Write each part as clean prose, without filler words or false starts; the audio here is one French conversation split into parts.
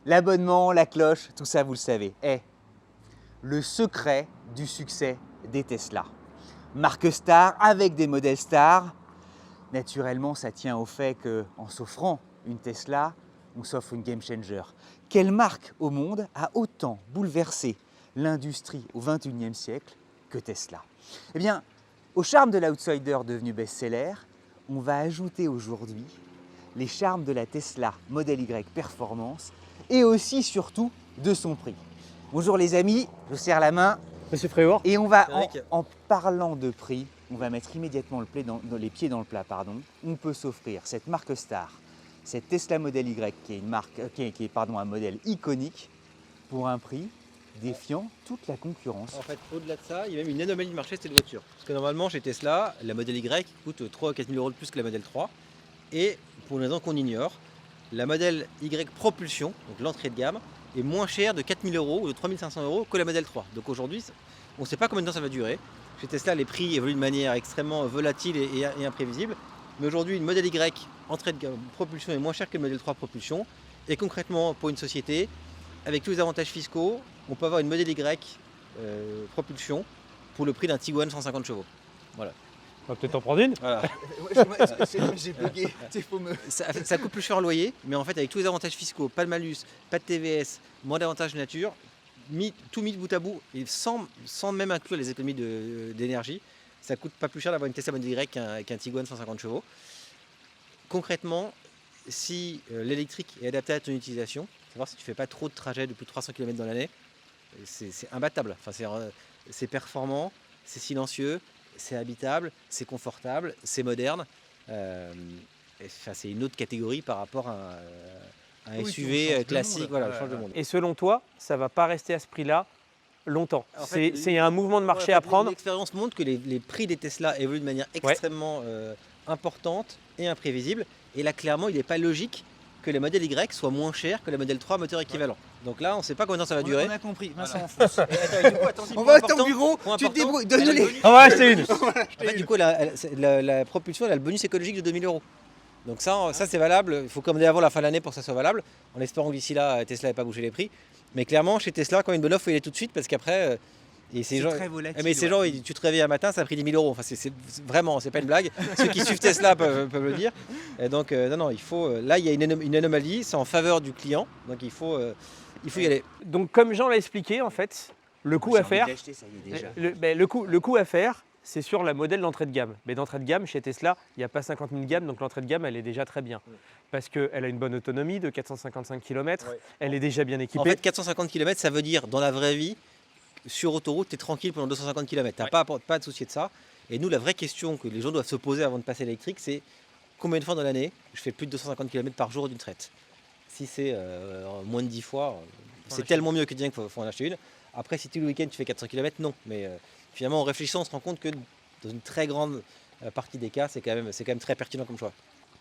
l'abonnement, la cloche, tout ça vous le savez, est le secret du succès des Tesla. Marque star avec des modèles stars. Naturellement, ça tient au fait qu'en s'offrant une Tesla, on s'offre une game changer. Quelle marque au monde a autant bouleversé l'industrie au XXIe siècle que Tesla? Eh bien, au charme de l'outsider devenu best-seller, on va ajouter aujourd'hui les charmes de la Tesla Model Y Performance et aussi surtout de son prix. Bonjour les amis, je vous serre la main. Monsieur Fréor. Et on va, en parlant de prix, on va mettre immédiatement les pieds dans le plat. On peut s'offrir cette marque star, cette Tesla Model Y qui est, une marque, qui est un modèle iconique pour un prix défiant toute la concurrence. En fait, au-delà de ça, il y a même une anomalie de marché, c'est cette voiture. Parce que normalement, chez Tesla, la Model Y coûte 3 ou 4 000 € de plus que la Model 3. Et pour une raison qu'on ignore, la Model Y Propulsion, donc l'entrée de gamme, est moins chère de 4 000 € ou de 3 500 € que la Model 3. Donc aujourd'hui, on ne sait pas combien de temps ça va durer. Chez Tesla, les prix évoluent de manière extrêmement volatile et imprévisible. Mais aujourd'hui, une Model Y entrée de gamme propulsion est moins chère que le Model 3 propulsion. Et concrètement, pour une société, avec tous les avantages fiscaux, on peut avoir une Model Y propulsion pour le prix d'un Tiguan 150 chevaux. Voilà. On va peut-être en prendre une. Voilà. J'ai bugué. Ça coûte plus cher en loyer, mais en fait, avec tous les avantages fiscaux, pas de malus, pas de TVS, moins d'avantages nature, tout mis bout à bout, et sans même inclure les économies d'énergie, ça coûte pas plus cher d'avoir une Tesla Model Y qu'un Tiguan 150 chevaux. Concrètement, si l'électrique est adapté à ton utilisation, savoir si tu fais pas trop de trajets de plus de 300 km dans l'année, c'est imbattable. Enfin, c'est performant, c'est silencieux, c'est habitable, c'est confortable, c'est moderne. C'est une autre catégorie par rapport à un SUV classique. Voilà, change de monde. Et selon toi, ça ne va pas rester à ce prix-là longtemps. C'est un mouvement de marché à prendre. L'expérience montre que les prix des Tesla évoluent de manière extrêmement importante et imprévisible. Et là, clairement, il n'est pas logique que les modèles Y soient moins chers que la Model 3 moteur équivalent. Donc là, on ne sait pas combien de temps ça va durer. On a compris, Vincent, voilà. on va à ton bureau, tu te débrouilles, donne-les. On va acheter une. En fait, du coup, la propulsion, elle a le bonus écologique de 2000 €. Donc ça c'est valable. Il faut commander avant la fin de l'année pour que ça soit valable, en espérant que d'ici là, Tesla n'ait pas bougé les prix. Mais clairement, chez Tesla, quand il y a une bonne offre, il faut y aller tout de suite, parce qu'après... c'est très volatile. Mais ces gens, tu te réveilles un matin, ça a pris 10 000 €. Enfin, vraiment, c'est pas une blague. Ceux qui suivent Tesla peuvent le dire. Et donc, non, il faut. Là, il y a une anomalie, c'est en faveur du client. Donc, il faut y aller. Donc, comme Jean l'a expliqué, en fait, le coût à faire, le coût à faire, c'est sur la modèle d'entrée de gamme. Mais d'entrée de gamme, chez Tesla, il n'y a pas 50 000 gammes, donc l'entrée de gamme, elle est déjà très bien. Parce qu'elle a une bonne autonomie de 455 km, elle est déjà bien équipée. En fait, 450 km, ça veut dire, dans la vraie vie, sur autoroute, tu es tranquille pendant 250 km. Tu n'as pas à te soucier de ça. Et nous, la vraie question que les gens doivent se poser avant de passer à l'électrique, c'est combien de fois dans l'année je fais plus de 250 km par jour d'une traite? Si c'est moins de 10 fois, c'est tellement mieux que de dire qu'il faut en acheter une. Après, si tout le week-end tu fais 400 km, non. Mais finalement, en réfléchissant, on se rend compte que dans une très grande partie des cas, c'est quand même très pertinent comme choix.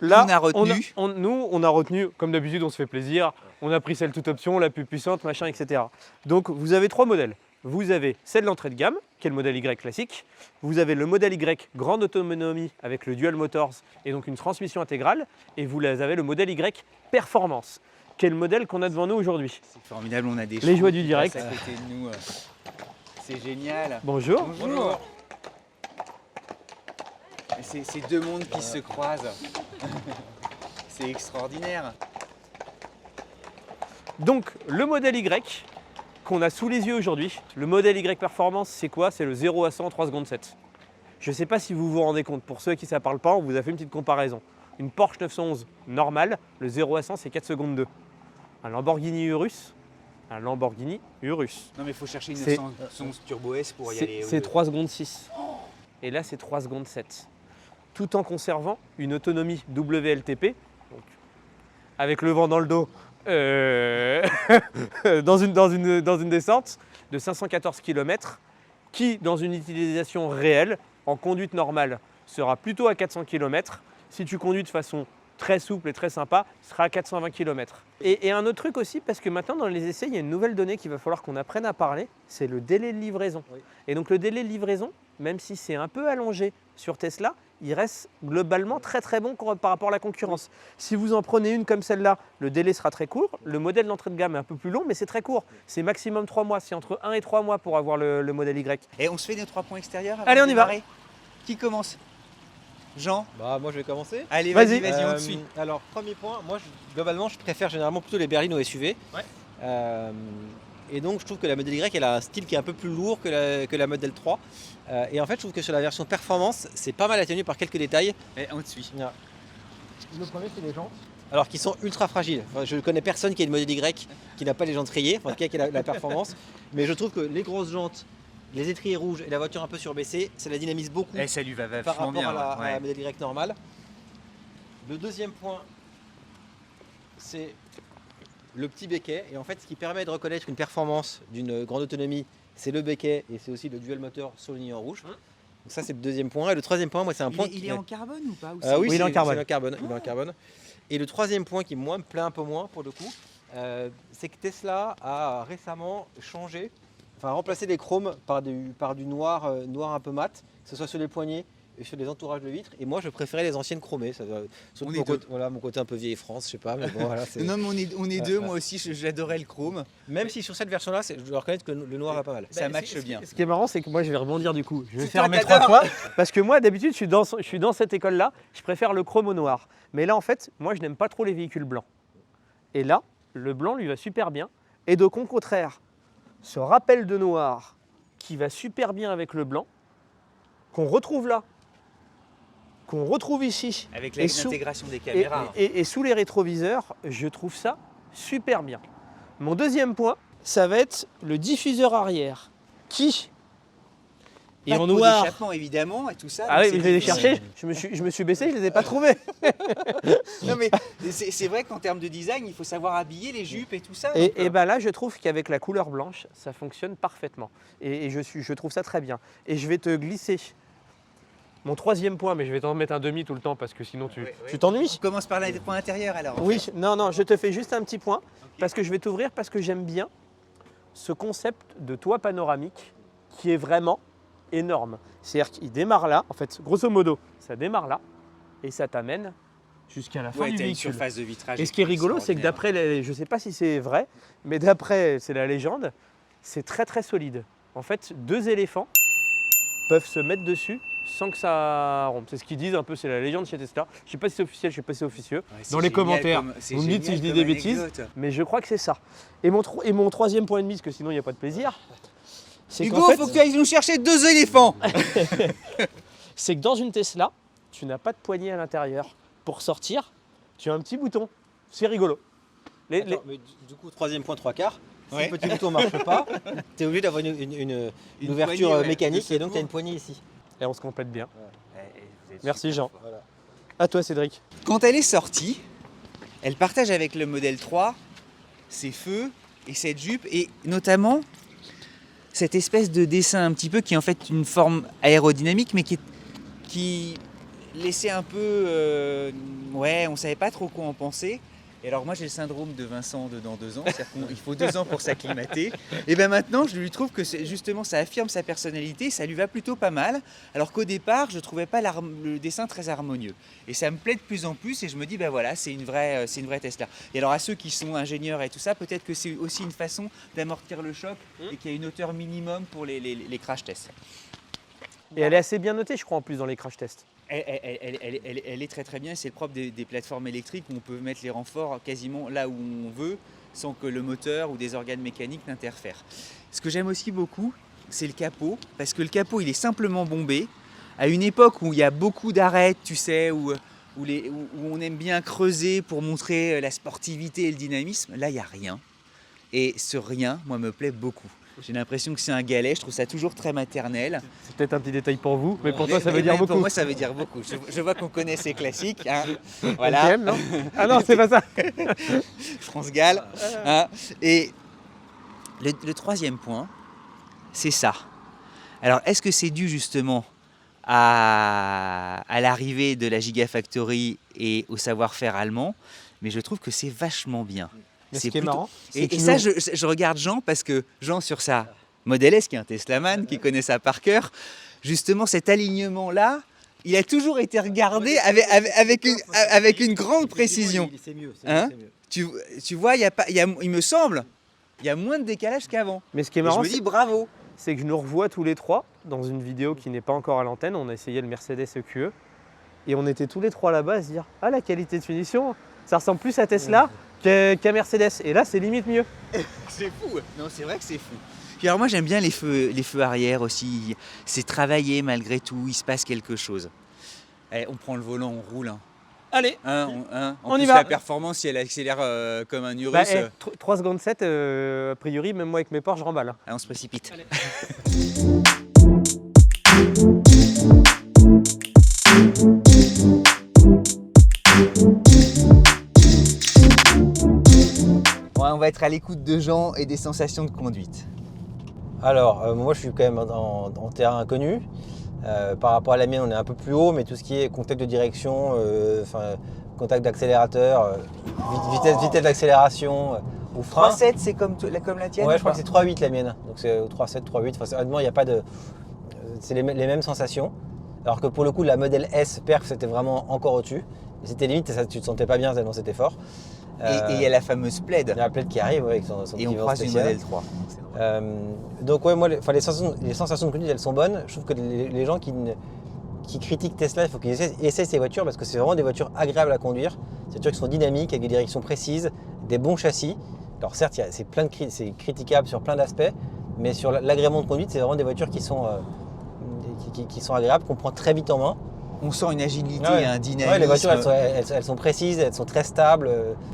Là, on a retenu. On a retenu, comme d'habitude, on se fait plaisir. On a pris celle toute option, la plus puissante, machin, etc. Donc, vous avez trois modèles. Vous avez celle d'entrée de gamme, qui est le modèle Y classique. Vous avez le modèle Y grande autonomie avec le Dual Motors et donc une transmission intégrale. Et vous avez le modèle Y Performance, qui est le modèle qu'on a devant nous aujourd'hui. C'est formidable, on a des Les joies du direct. à côté de nous. C'est génial. Bonjour. Bonjour. C'est deux mondes qui se croisent. C'est extraordinaire. Donc, le modèle Y qu'on a sous les yeux aujourd'hui, le modèle Y Performance, c'est quoi? C'est le 0 à 100 en 3 secondes 7. Je ne sais pas si vous vous rendez compte, pour ceux à qui ça ne parle pas, on vous a fait une petite comparaison. Une Porsche 911 normale, le 0 à 100, c'est 4 secondes 2. Un Lamborghini Urus, Non mais il faut chercher une 911 Turbo S pour y aller. C'est 3 secondes 6. Et là, c'est 3 secondes 7. Tout en conservant une autonomie WLTP, donc avec le vent dans le dos, dans une descente de 514 km, qui, dans une utilisation réelle, en conduite normale, sera plutôt à 400 km. Si tu conduis de façon très souple et très sympa, sera à 420 km. Et un autre truc aussi, parce que maintenant dans les essais, il y a une nouvelle donnée qu'il va falloir qu'on apprenne à parler, c'est le délai de livraison. Oui. Et donc le délai de livraison, même si c'est un peu allongé sur Tesla, il reste globalement très très bon par rapport à la concurrence. Si vous en prenez une comme celle-là, le délai sera très court. Le modèle d'entrée de gamme est un peu plus long, mais c'est très court. C'est maximum 3 mois. C'est entre 1 et 3 mois pour avoir le modèle Y. Et on se fait nos 3 points extérieurs avant Allez, de on y va. démarrer. Qui commence? Jean? Bah, moi je vais commencer. Allez, Vas-y. vas-y, on te suit. Alors, premier point, moi globalement je préfère généralement plutôt les berlines au SUV. Ouais. Et donc je trouve que la modèle Y elle a un style qui est un peu plus lourd que la modèle 3. Et en fait je trouve que sur la version performance c'est pas mal atténué par quelques détails. Et on te suit. Le premier c'est les jantes. Alors qui sont ultra fragiles. Enfin, je ne connais personne qui a une modèle Y qui n'a pas les jantes rayées, enfin, en tout cas qui a la performance. Mais je trouve que les grosses jantes, les étriers rouges et la voiture un peu surbaissée, ça la dynamise beaucoup. Et ça lui va Par vachement rapport bien. à ouais. la modèle Y normale. Le deuxième point, c'est le petit béquet. Et en fait, ce qui permet de reconnaître une performance d'une grande autonomie, c'est le béquet et c'est aussi le dual moteur souligné en rouge. Donc ça, c'est le deuxième point. Et le troisième point, moi, c'est un point Il est en carbone ou pas? Ou oui, il est en carbone. c'est en carbone. Il est en carbone. Et le troisième point qui, moi, me plaît un peu moins pour le coup, c'est que Tesla a récemment changé, enfin remplacé les chromes par du noir, noir un peu mat, que ce soit sur les poignées et sur les entourages de vitres. Et moi, je préférais les anciennes chromées. On est deux. Voilà, mon côté un peu vieille France, je sais pas. Mais bon, voilà, Non, mais on est deux. Moi aussi, j'adorais le chrome. même si sur cette version-là, je dois reconnaître que le noir va pas mal. Ça matche bien. Ce qui est marrant, c'est que moi, je vais rebondir du coup. Je vais C'est faire toi, mes 3 t'adores. points. Parce que moi, d'habitude, je suis dans cette école-là. Je préfère le chrome au noir. Mais là, en fait, moi, je n'aime pas trop les véhicules blancs. Et là, le blanc lui va super bien. Et donc, au contraire, ce rappel de noir qui va super bien avec le blanc, qu'on retrouve là, qu'on retrouve ici, Avec Et sous- l'intégration des et, caméras. et sous les rétroviseurs, je trouve ça super bien. Mon deuxième point, ça va être le diffuseur arrière qui est Pas en de pot noir. d'échappement, évidemment, et tout ça. Ah donc oui, c'est mais je les ai difficile. cherchés, je me suis baissé, je les ai pas trouvés. Non, mais c'est vrai qu'en termes de design, il faut savoir habiller les jupes et tout ça. Et, donc, et ben là, je trouve qu'avec la couleur blanche, ça fonctionne parfaitement. Et je trouve ça très bien. Et je vais te glisser mon troisième point, mais je vais t'en mettre un demi tout le temps parce que sinon tu Ouais, ouais. tu t'ennuies. On commence par les points intérieurs alors. Oui, non, je te fais juste un petit point parce que je vais t'ouvrir parce que j'aime bien ce concept de toit panoramique qui est vraiment énorme. C'est-à-dire qu'il démarre là, en fait, grosso modo, ça démarre là et ça t'amène jusqu'à la fin Ouais, du t'as une véhicule. surface de vitrage. Et ce qui est rigolo, c'est que d'après, je ne sais pas si c'est vrai, mais d'après, c'est la légende, c'est très très solide. En fait, 2 éléphants peuvent se mettre dessus sans que ça rompe. C'est ce qu'ils disent un peu, c'est la légende chez Tesla. Je ne sais pas si c'est officiel, je ne sais pas si c'est officieux. Ouais, c'est Dans les génial commentaires, c'est vous me dites si génial je dis comme des bêtises. anecdote. Mais je crois que c'est ça. Et mon troisième point et demi, parce que sinon il n'y a pas de plaisir, c'est Hugo, qu'en fait, faut que tu ailles nous chercher 2 éléphants. c'est que dans une Tesla, tu n'as pas de poignée à l'intérieur. Pour sortir, tu as un petit bouton. C'est rigolo. Attends, mais du coup, troisième point, 3/4. Si Ouais. le petit bouton ne marche pas, tu es obligé d'avoir une ouverture poignée, ouais, mécanique de et donc tu as secours. une poignée ici. Et on se complète bien. Vous êtes Merci super Jean. fort. Voilà. À toi Cédric. Quand elle est sortie, elle partage avec le modèle 3 ses feux et cette jupe et notamment cette espèce de dessin un petit peu qui est en fait une forme aérodynamique mais qui laissait un peu ouais, on savait pas trop quoi en penser. Et alors moi j'ai le syndrome de Vincent dans 2 ans, c'est-à-dire qu'il faut 2 ans pour s'acclimater. Et bien maintenant je lui trouve que justement ça affirme sa personnalité, ça lui va plutôt pas mal. Alors qu'au départ je trouvais pas le dessin très harmonieux. Et ça me plaît de plus en plus et je me dis ben voilà c'est une vraie Tesla. Et alors à ceux qui sont ingénieurs et tout ça, peut-être que c'est aussi une façon d'amortir le choc et qu'il y a une hauteur minimum pour les crash tests. Et elle est assez bien notée, je crois, en plus dans les crash tests. Elle est très très bien, c'est le propre des plateformes électriques où on peut mettre les renforts quasiment là où on veut sans que le moteur ou des organes mécaniques n'interfèrent. Ce que j'aime aussi beaucoup, c'est le capot, parce que le capot il est simplement bombé. À une époque où il y a beaucoup d'arêtes, tu sais, où on aime bien creuser pour montrer la sportivité et le dynamisme, là il n'y a rien. Et ce rien, moi, me plaît beaucoup. J'ai l'impression que c'est un galet, je trouve ça toujours très maternel. C'est peut-être un petit détail pour vous, mais pour toi ça veut dire Mais beaucoup. Pour moi, ça veut dire beaucoup. Je vois qu'on connaît ces classiques. Hein. Voilà, LTM, non Ah non, c'est pas ça. France Gall. Hein. Et le troisième point, c'est ça. Alors, est-ce que c'est dû justement à l'arrivée de la Gigafactory et au savoir-faire allemand? Mais je trouve que c'est vachement bien. Mais ce C'est qui est plutôt- marrant, c'est Et que ça, nous- je regarde Jean parce que Jean, sur sa Model S, qui est un Teslaman, qui connaît ça par cœur, justement cet alignement-là, Il a toujours été regardé avec une grande précision. C'est mieux, Hein c'est mieux. Tu vois, il me semble, il y a moins de décalage qu'avant. Mais ce qui est Et je marrant, me dis bravo. c'est que je nous revois tous les trois dans une vidéo qui n'est pas encore à l'antenne. On a essayé le Mercedes EQE et on était tous les trois là-bas à se dire « Ah, la qualité de finition, ça ressemble plus à Tesla qu'à Mercedes. » Et là, c'est limite mieux. C'est fou. Non, c'est vrai que c'est fou. Puis alors moi j'aime bien les feux arrière aussi. C'est travaillé malgré tout, il se passe quelque chose. Allez, on prend le volant, on roule. Hein. Allez, En On plus, y va. la performance, si elle accélère comme un Urus, 3 secondes 7, a priori, même moi avec mes ports, je remballe. allez, on se précipite. Ouais, on va être à l'écoute de gens et des sensations de conduite. Alors, moi je suis quand même en terrain inconnu. Par rapport à la mienne, on est un peu plus haut, mais tout ce qui est contact de direction, contact d'accélérateur, vitesse d'accélération ou frein. 3.7, c'est comme la tienne? Ouais, je crois que c'est 3.8 la mienne. Donc c'est 3.7, 3.8. Enfin, honnêtement, il n'y a pas de. C'est les mêmes sensations. Alors que pour le coup, la modèle S perf, c'était vraiment encore au-dessus. Et c'était limite, tu te sentais pas bien tellement c'était fort. Et il y a la fameuse plaid. Il y a la plaid qui arrive avec son Et on petit croise une spécial. modèle 3. C'est drôle. Donc ouais, moi, les sensations de conduite, elles sont bonnes. Je trouve que les gens qui critiquent Tesla, il faut qu'ils essayent ces voitures parce que c'est vraiment des voitures agréables à conduire. Des voitures qui sont dynamiques, avec des directions précises, des bons châssis. Alors certes, c'est critiquable sur plein d'aspects, mais sur l'agrément de conduite, c'est vraiment des voitures qui sont agréables, qu'on prend très vite en main. On sent une agilité, Ouais. un dynamisme. Ouais, les voitures, elles sont précises, elles sont très stables.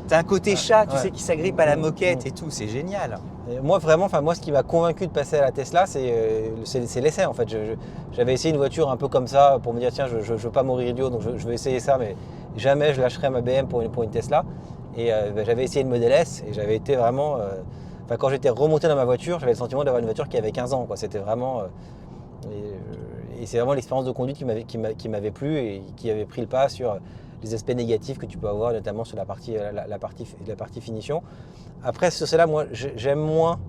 T'as un côté chat, tu Ouais. sais, qui s'agrippe à la moquette et tout, c'est génial. Et moi vraiment, ce qui m'a convaincu de passer à la Tesla, c'est l'essai en fait. J'avais essayé une voiture un peu comme ça pour me dire tiens, je veux pas mourir idiot, donc je vais essayer ça, mais jamais je lâcherai ma BM pour une Tesla. Et j'avais essayé une Model S et j'avais été vraiment. Quand j'étais remonté dans ma voiture, j'avais le sentiment d'avoir une voiture qui avait 15 ans, quoi. C'était vraiment. Et c'est vraiment l'expérience de conduite qui m'avait plu et qui avait pris le pas sur les aspects négatifs que tu peux avoir, notamment sur la partie finition. Après, sur celle-là, moi, j'aime moins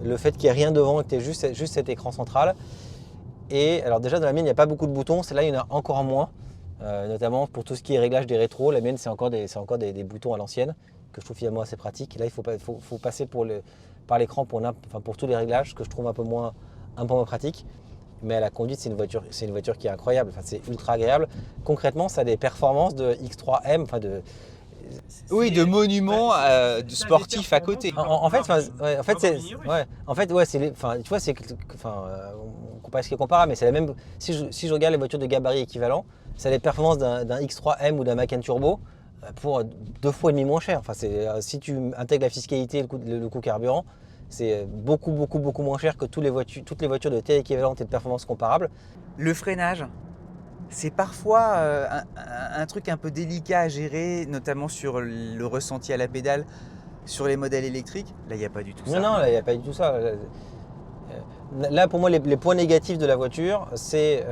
le fait qu'il n'y ait rien devant et que tu aies juste cet écran central. Et alors déjà, dans la mienne, il n'y a pas beaucoup de boutons. Celle-là, il y en a encore moins, notamment pour tout ce qui est réglage des rétros. La mienne, c'est encore des boutons à l'ancienne, que je trouve finalement assez pratique. Là, il faut passer par l'écran pour tous les réglages, que je trouve un peu moins pratique. Mais à la conduite, c'est une voiture qui est incroyable. Enfin, c'est ultra agréable. Concrètement, ça a des performances de X3M, Oui, de monuments sportifs à côté. En fait, on compare ce qui est comparable, mais c'est la même. Si je regarde les voitures de gabarit équivalent, ça a les performances d'un X3M ou d'un Macan Turbo pour 2,5 fois moins cher. Enfin, si tu intègres la fiscalité et le coût carburant, c'est beaucoup moins cher que toutes les voitures de taille équivalente et de performance comparables. Le freinage, c'est parfois un truc un peu délicat à gérer, notamment sur le ressenti à la pédale, sur les modèles électriques. Là, il n'y a pas du tout ça. Non, là, il n'y a pas du tout ça. Là, pour moi, les points négatifs de la voiture, c'est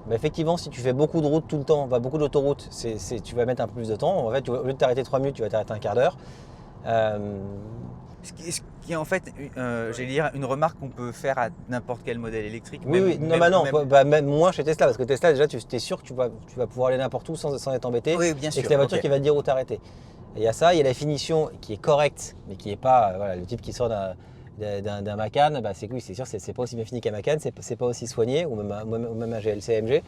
effectivement, si tu fais beaucoup de route tout le temps, beaucoup d'autoroute, tu vas mettre un peu plus de temps. En fait, au lieu de t'arrêter 3 minutes, tu vas t'arrêter un quart d'heure. Ce qui est en fait, j'allais dire, une remarque qu'on peut faire à n'importe quel modèle électrique. Oui, même moins chez Tesla, parce que Tesla, déjà, tu es sûr que tu vas pouvoir aller n'importe où sans être embêté. Oui, bien sûr. Et que c'est la voiture ok. qui va te dire où t'arrêter. Et il y a ça, il y a la finition qui est correcte, mais qui n'est pas le type qui sort d'un Macan. C'est sûr, c'est pas aussi bien fini qu'un Macan, c'est pas aussi soigné, ou même un GLC AMG.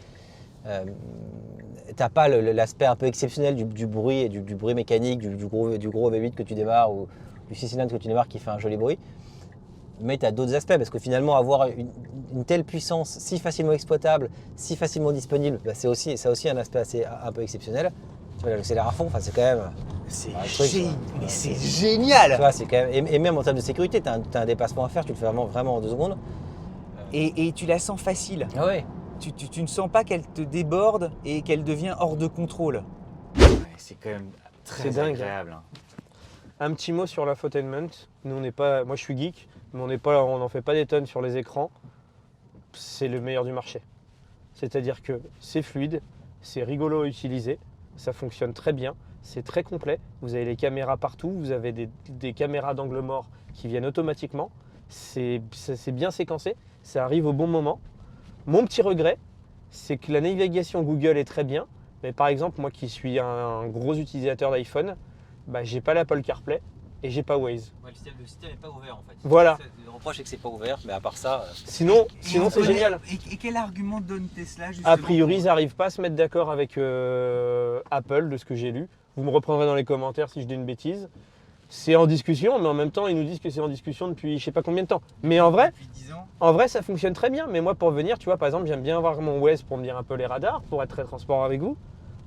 T'as pas l'aspect un peu exceptionnel du bruit et du bruit mécanique, du gros V8 que tu démarres ou du 6 cylindres que tu démarres qui fait un joli bruit. Mais tu as d'autres aspects parce que finalement avoir une telle puissance si facilement exploitable, si facilement disponible, ça a aussi un aspect un peu exceptionnel. Tu vois, l'accélère à fond, c'est quand même. C'est génial. Tu vois, c'est quand même, et même en termes de sécurité, tu as un dépassement à faire, tu le fais vraiment en 2 secondes. Et tu la sens facile. Ah ouais. Tu ne sens pas qu'elle te déborde et qu'elle devient hors de contrôle. C'est quand même très dingue. agréable. Un petit mot sur l'infotainment. Nous, moi, je suis geek, mais on n'en fait pas des tonnes sur les écrans. C'est le meilleur du marché. C'est-à-dire que c'est fluide, c'est rigolo à utiliser, ça fonctionne très bien, c'est très complet. Vous avez les caméras partout, vous avez des caméras d'angle mort qui viennent automatiquement. C'est bien séquencé, ça arrive au bon moment. Mon petit regret, c'est que la navigation Google est très bien, mais par exemple, moi qui suis un gros utilisateur d'iPhone, bah, j'ai pas l'Apple CarPlay et j'ai pas Waze. Ouais, le système n'est pas ouvert en fait. Voilà. Le reproche c'est que c'est pas ouvert, mais à part ça. Sinon Et on c'est connaît- génial. Et quel argument donne Tesla justement A priori, ils n'arrivent pas à se mettre d'accord avec Apple, de ce que j'ai lu. Vous me reprendrez dans les commentaires si je dis une bêtise. C'est en discussion, mais en même temps, ils nous disent que c'est en discussion depuis je sais pas combien de temps. Mais depuis 10 ans? en vrai, ça fonctionne très bien. Mais moi, pour venir, tu vois, par exemple, j'aime bien avoir mon Waze pour me dire un peu les radars, pour être très transparent avec vous.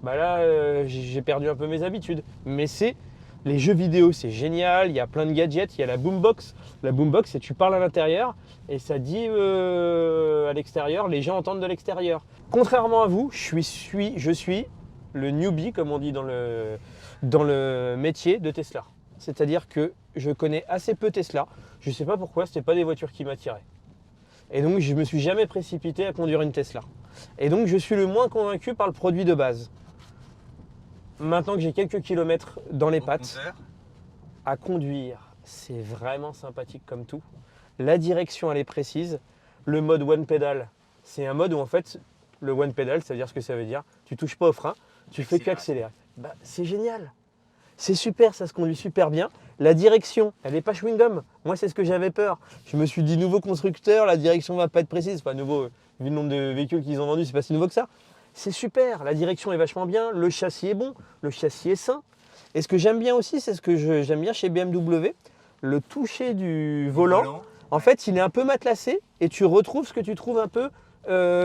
Bah là, j'ai perdu un peu mes habitudes. Mais c'est les jeux vidéo, c'est génial. Il y a plein de gadgets. Il y a la boombox. La boombox, c'est tu parles à l'intérieur et ça dit à l'extérieur. Les gens entendent de l'extérieur. Contrairement à vous, je suis le newbie, comme on dit dans le métier de Tesla. C'est-à-dire que je connais assez peu Tesla. Je ne sais pas pourquoi, ce n'était pas des voitures qui m'attiraient. Et donc, je ne me suis jamais précipité à conduire une Tesla. Et donc, je suis le moins convaincu par le produit de base. Maintenant que j'ai quelques kilomètres dans les pattes, à conduire, c'est vraiment sympathique comme tout. La direction, elle est précise. Le mode one pedal, c'est un mode où en fait, le one pedal, c'est-à-dire ce que ça veut dire, tu touches pas au frein, tu fais qu'accélérer. Bah, c'est génial. C'est super, ça se conduit super bien. La direction, elle n'est pas chewing-gum. Moi, c'est ce que j'avais peur. Je me suis dit, nouveau constructeur, la direction va pas être précise. Enfin, nouveau, vu le nombre de véhicules qu'ils ont vendus, c'est pas si nouveau que ça. C'est super, la direction est vachement bien, le châssis est bon, le châssis est sain. Et ce que j'aime bien aussi, c'est ce que j'aime bien chez BMW, le toucher du volant. En fait, il est un peu matelassé et tu retrouves ce que tu trouves un peu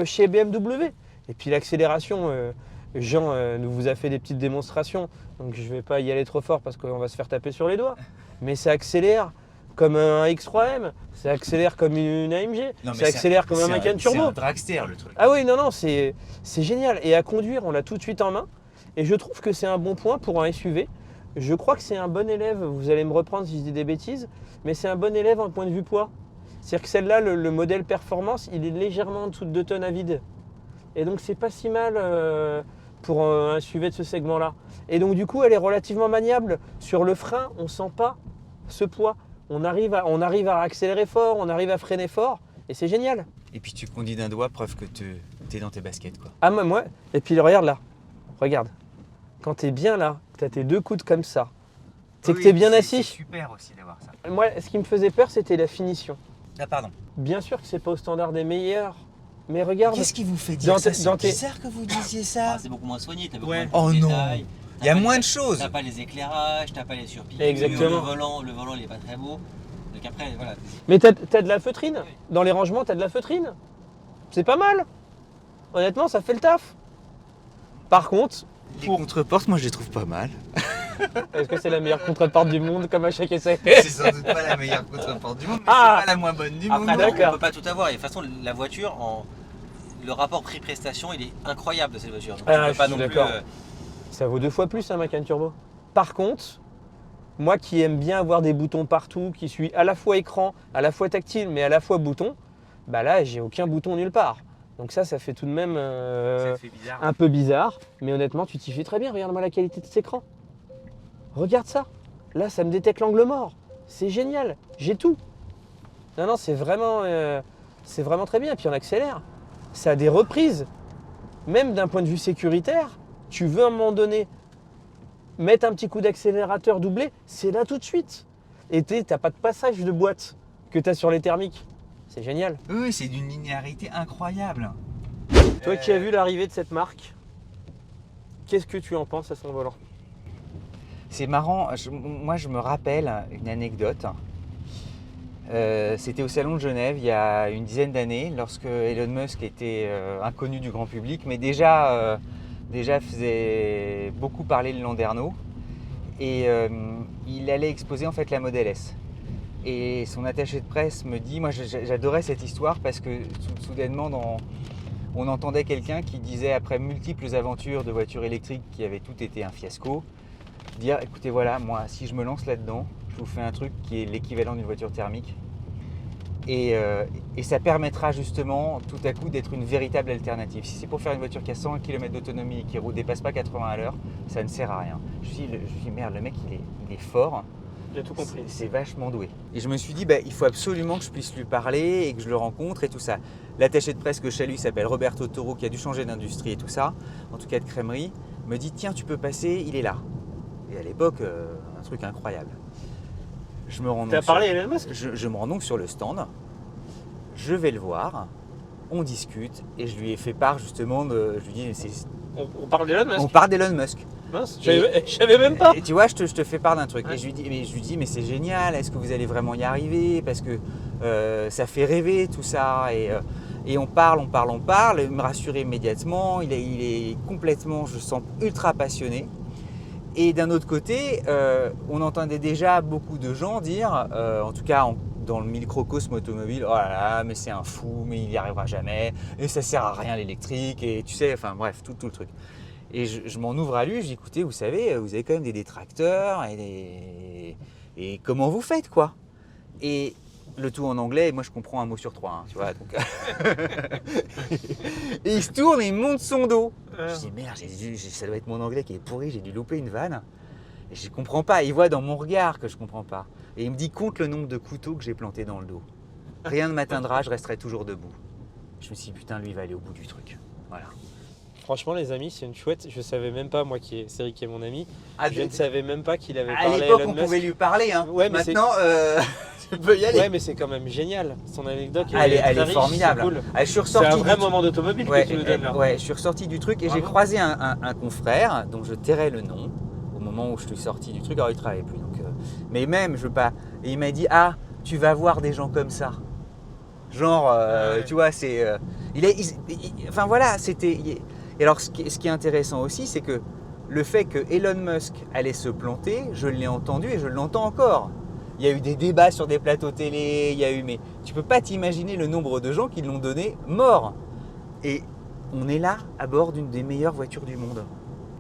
chez BMW. Et puis l'accélération, Jean nous vous a fait des petites démonstrations, donc je ne vais pas y aller trop fort parce qu'on va se faire taper sur les doigts. Mais ça accélère comme un X3M, ça accélère comme une AMG, ça accélère comme un Macan Turbo. C'est un dragster le truc. Ah oui, non, c'est génial. Et à conduire, on l'a tout de suite en main. Et je trouve que c'est un bon point pour un SUV. Je crois que c'est un bon élève, vous allez me reprendre si je dis des bêtises, mais c'est un bon élève en point de vue poids. C'est-à-dire que celle-là, le modèle performance, il est légèrement en dessous de 2 tonnes à vide. Et donc c'est pas si mal pour un SUV de ce segment-là. Et donc du coup, elle est relativement maniable. Sur le frein, on ne sent pas ce poids. On arrive à accélérer fort, on arrive à freiner fort, et c'est génial. Et puis tu conduis d'un doigt, preuve que tu es dans tes baskets, quoi. Ah moi, et puis regarde là, regarde. Quand tu es bien là, tu as tes 2 coudes comme ça, c'est que tu es bien assis. C'est super aussi d'avoir ça. Moi, ce qui me faisait peur, c'était la finition. Ah pardon. Bien sûr que c'est pas au standard des meilleurs, mais regarde. Qu'est-ce qui vous fait dire ça? C'est tes- bizarre que vous disiez ça. Ah, c'est beaucoup moins soigné, t'as beaucoup Ouais. moins de Oh non. détails. Il y a T'as pas moins les- de choses. T'as pas les éclairages, t'as pas les surpiqûres. Exactement. Le volant il est pas très beau. Donc après, voilà. Mais t'as de la feutrine. Dans les rangements, t'as de la feutrine. C'est pas mal. Honnêtement, ça fait le taf. Par contre, Les contreportes, moi je les trouve pas mal. est-ce que c'est la meilleure contreporte du monde comme à chaque essai? C'est sans doute pas la meilleure contreporte du monde, mais Ah. c'est pas la moins bonne du Après, monde. on d'accord. peut pas tout avoir. Et de toute façon, la voiture, le rapport prix-prestation, il est incroyable de cette voiture. Donc, Ah, tu peux je pas suis non plus. d'accord. Ça vaut 2 fois plus un Macan Turbo. Par contre, moi qui aime bien avoir des boutons partout, qui suis à la fois écran, à la fois tactile, mais à la fois bouton, bah là, j'ai aucun bouton nulle part. Donc ça fait tout de même Ça te fait bizarre. un peu bizarre. Mais honnêtement, tu t'y fais très bien. Regarde-moi la qualité de cet écran. Regarde ça. Là, ça me détecte l'angle mort. C'est génial. J'ai tout. Non, c'est vraiment très bien. Et puis on accélère. Ça a des reprises. Même d'un point de vue sécuritaire, tu veux à un moment donné mettre un petit coup d'accélérateur doublé, c'est là tout de suite. Et t'as pas de passage de boîte que tu as sur les thermiques. C'est génial. Oui, c'est d'une linéarité incroyable. Toi qui as vu l'arrivée de cette marque, qu'est-ce que tu en penses à son volant? C'est marrant, moi je me rappelle une anecdote. C'était au Salon de Genève il y a une dizaine d'années, lorsque Elon Musk était inconnu du grand public, mais déjà faisait beaucoup parler le Landerneau. Et il allait exposer en fait la Model S. Et son attaché de presse me dit, moi j'adorais cette histoire parce que soudainement on entendait quelqu'un qui disait, après multiples aventures de voitures électriques qui avaient toutes été un fiasco, dire écoutez voilà, moi si je me lance là-dedans, je vous fais un truc qui est l'équivalent d'une voiture thermique. Et ça permettra justement tout à coup d'être une véritable alternative. Si c'est pour faire une voiture qui a 100 km d'autonomie et qui ne dépasse pas 80 à l'heure, ça ne sert à rien. Je me dis merde, le mec il est fort. J'ai tout compris. C'est vachement doué. Et je me suis dit, il faut absolument que je puisse lui parler et que je le rencontre et tout ça. L'attaché de presse que chez lui s'appelle Roberto Toro, qui a dû changer d'industrie et tout ça, en tout cas de crèmerie, me dit, tiens, tu peux passer, il est là. Et à l'époque, un truc incroyable. Je me rends T'as donc parlé à Elon Musk? je me rends donc sur le stand, je vais le voir, on discute et je lui ai fait part justement de. Je lui dis, On parle d'Elon Musk? on parle d'Elon Musk. Mince, je savais même pas. Et tu vois, je te fais part d'un truc. Ouais. Et je lui dis, mais c'est génial, est-ce que vous allez vraiment y arriver? Parce que ça fait rêver tout ça. Et on parle, il me rassure immédiatement, il est complètement, je sens, ultra passionné. Et d'un autre côté, on entendait déjà beaucoup de gens dire, en tout cas dans le microcosme automobile, oh là là, mais c'est un fou, mais il n'y arrivera jamais, et ça sert à rien l'électrique, et tu sais, enfin bref, tout le truc. Et je m'en ouvre à lui, je dis, écoutez, vous savez, vous avez quand même des détracteurs, et comment vous faites, quoi? Et le tout en anglais, et moi je comprends un mot sur trois, hein, tu vois. Donc... et il se tourne et il monte son dos. Je dis, merde, ça doit être mon anglais qui est pourri, j'ai dû louper une vanne. Et je comprends pas, il voit dans mon regard que je comprends pas. Et il me dit, compte le nombre de couteaux que j'ai plantés dans le dos. Rien ne m'atteindra, je resterai toujours debout. Je me suis dit, putain, lui il va aller au bout du truc. Voilà. Franchement, les amis, c'est une chouette. Je savais même pas, moi, c'est Rick qui est mon ami. Ah, Je ne savais même pas qu'il avait à parlé à l'époque, Elon on Musk. pouvait lui parler. Hein. Ouais, mais maintenant, tu peux y aller. Ouais, mais c'est quand même génial. Son anecdote, Elle est très riche, formidable. c'est cool. Ah, je suis C'est ressorti un vrai du- moment d'automobile Ouais, que tu nous donnes là. ouais, je suis ressorti du truc et j'ai Bravo. croisé un confrère dont je tairai le nom au moment où je suis sorti du truc. Alors il travaillait plus, donc. Mais même, je veux pas. Et il m'a dit, ah, tu vas voir des gens comme ça. Genre, Ouais. tu vois, c'est. Enfin voilà, c'était. Et alors, ce qui est intéressant aussi, c'est que le fait que Elon Musk allait se planter, je l'ai entendu et je l'entends encore. Il y a eu des débats sur des plateaux télé, il y a eu, mais tu peux pas t'imaginer le nombre de gens qui l'ont donné mort. Et on est là à bord d'une des meilleures voitures du monde.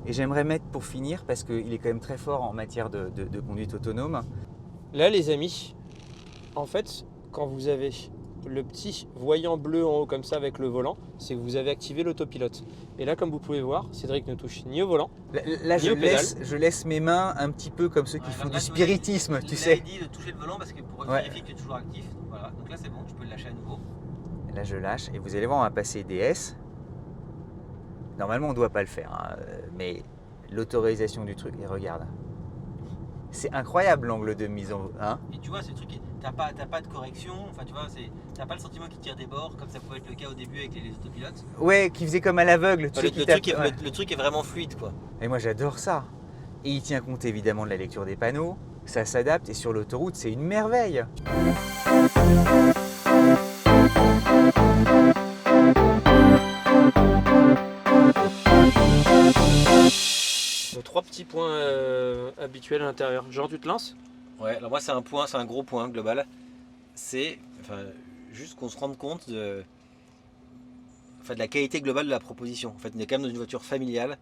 Et j'aimerais mettre pour finir, parce qu'il est quand même très fort en matière de conduite autonome. Là, les amis, en fait, quand vous avez le petit voyant bleu en haut comme ça avec le volant, c'est que vous avez activé l'autopilote. Et là, comme vous pouvez voir, Cédric ne touche ni au volant. Là, Ni au pédale. je laisse mes mains un petit peu comme ceux qui font du spiritisme, tu sais. dit de toucher le volant parce que pour Ouais. vérifier que tu es toujours actif. Voilà, donc là c'est bon, tu peux le lâcher à nouveau. Là, je lâche et vous allez voir, on va passer DS. Normalement, on ne doit pas le faire, hein, mais l'autorisation du truc, et regarde. C'est incroyable l'angle de mise en... Hein. Et tu vois, ce truc, t'as pas de correction, enfin tu vois, t'as pas le sentiment qu'il tire des bords comme ça pouvait être le cas au début avec les autopilotes. Ouais, qui faisait comme à l'aveugle. tu Enfin, sais, qui tape- ouais. le truc est vraiment fluide quoi. Et moi, j'adore ça. Et il tient compte évidemment de la lecture des panneaux. Ça s'adapte et sur l'autoroute, c'est une merveille. Donc, 3 petits points habituels à l'intérieur. Genre, tu te lances? Ouais, alors moi c'est un gros point global. C'est juste qu'on se rende compte de la qualité globale de la proposition. En fait, on est quand même dans une voiture familiale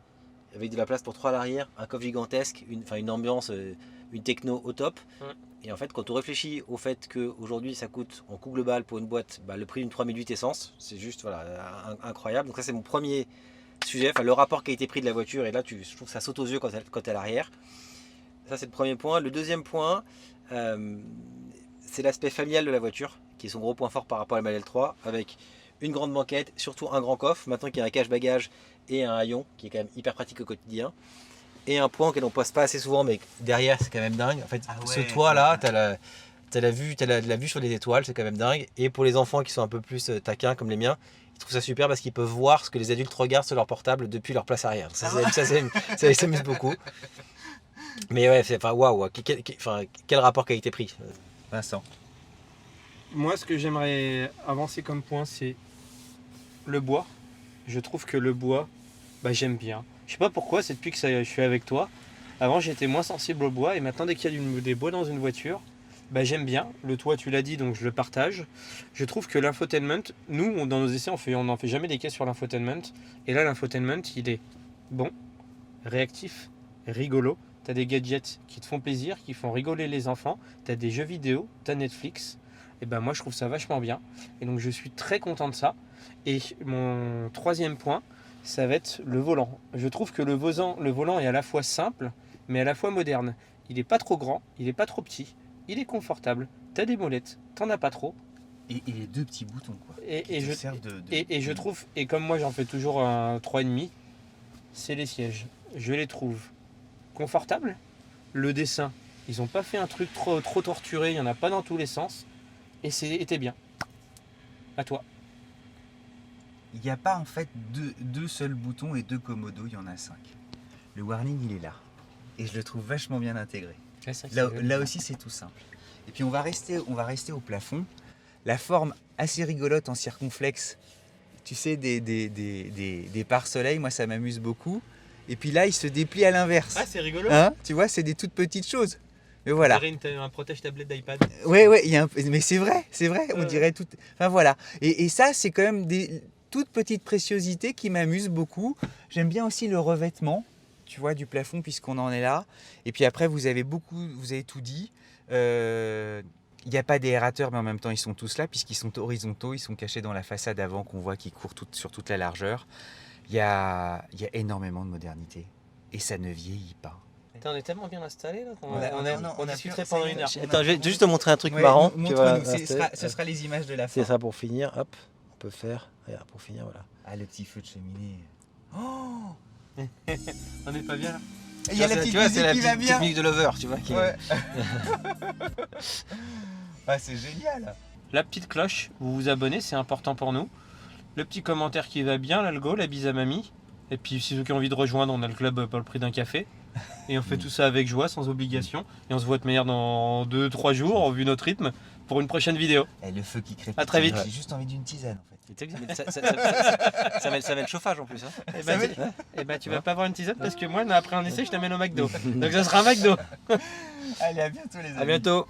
avec de la place pour 3 à l'arrière, un coffre gigantesque, une ambiance, une techno au top. Ouais. Et en fait, quand on réfléchit au fait qu'aujourd'hui ça coûte en coût global pour une boîte le prix d'une 3008 essence, c'est juste incroyable. Donc ça c'est mon premier sujet, le rapport qualité-prix de la voiture. Et là, je trouve que ça saute aux yeux quand elle est à l'arrière. Ça c'est le premier point. Le deuxième point, c'est l'aspect familial de la voiture, qui est son gros point fort par rapport à la Model 3, avec une grande banquette, surtout un grand coffre, maintenant qu'il y a un cache-bagages et un haillon, qui est quand même hyper pratique au quotidien. Et un point auquel on passe pas assez souvent, mais derrière c'est quand même dingue. En fait, ce toit là, t'as la vue sur les étoiles, c'est quand même dingue. Et pour les enfants qui sont un peu plus taquins comme les miens, ils trouvent ça super parce qu'ils peuvent voir ce que les adultes regardent sur leur portable depuis leur place arrière. Ça les amuse beaucoup. Mais ouais, waouh, quel rapport qualité-prix. Vincent. Moi, ce que j'aimerais avancer comme point, c'est le bois. Je trouve que le bois, j'aime bien. Je sais pas pourquoi, c'est depuis que je suis avec toi. Avant, j'étais moins sensible au bois et maintenant, dès qu'il y a des bois dans une voiture, j'aime bien. Le toit, tu l'as dit, donc je le partage. Je trouve que l'infotainment, nous, dans nos essais, on n'en fait jamais des caisses sur l'infotainment. Et là, l'infotainment, il est bon, réactif, rigolo. Tu as des gadgets qui te font plaisir, qui font rigoler les enfants. Tu as des jeux vidéo, tu as Netflix. Et moi, je trouve ça vachement bien. Et donc, je suis très content de ça. Et mon troisième point, ça va être le volant. Je trouve que le volant est à la fois simple, mais à la fois moderne. il est pas trop grand, il est pas trop petit, il est confortable, t'as des molettes, t'en as pas trop. Et les deux petits boutons, quoi. Et qui te je, servent de- et je trouve, et comme moi j'en fais toujours un 3,5, c'est les sièges. Je les trouve confortables. Le dessin, ils ont pas fait un truc trop torturé, il y en a pas dans tous les sens. Et c'était bien. À toi. Il n'y a pas en fait deux seuls boutons et deux commodos, il y en a 5. Le warning, il est là. Et je le trouve vachement bien intégré. Là aussi, c'est tout simple. Et puis on va rester au plafond. La forme assez rigolote en circonflexe, tu sais, des pare-soleil, moi ça m'amuse beaucoup. Et puis là, il se déplie à l'inverse. Ah, c'est rigolo. Hein, tu vois, c'est des toutes petites choses. Mais voilà. On dirait un protège-tablette d'iPad. Ouais, mais c'est vrai, on dirait tout. Enfin voilà. Et ça, c'est quand même des toutes petites préciosités qui m'amusent beaucoup. J'aime bien aussi le revêtement, tu vois, du plafond, puisqu'on en est là. Et puis après, vous avez tout dit. Il n'y a pas d'aérateurs, mais en même temps, ils sont tous là, puisqu'ils sont horizontaux, ils sont cachés dans la façade avant qu'on voit qu'ils courent sur toute la largeur. Il y a énormément de modernité. Et ça ne vieillit pas. On est tellement bien installé là qu'on On a discuterait pu- pendant c'est- une heure. Attends, je vais juste te montrer un truc Ouais, marrant. montre-nous, Tu vois, ce sera les images de la fin. c'est ça pour finir. Hop, on peut faire. Regarde, pour finir, voilà. Ah, le petit feu de cheminée. Oh, On n'est pas bien là. il y a la petite musique qui va bien. musique de Lover, tu vois. Ouais. Ah, c'est génial. La petite cloche, vous vous abonnez, c'est important pour nous. Le petit commentaire qui va bien, l'algo, la bise à mamie. Et puis si ceux qui ont envie de rejoindre, on a le club pour le prix d'un café. Et on fait tout ça avec joie, sans obligation. Et on se voit de manière dans 2-3 jours, vu notre rythme, pour une prochaine vidéo. Et le feu qui crépite. À très vite. J'ai juste envie d'une tisane en fait. Ça met le chauffage en plus. Hein. Et bah tu vas pas avoir une tisane parce que moi, après un essai, je t'amène au McDo. Donc ça sera un McDo. Allez, à bientôt les amis. À bientôt.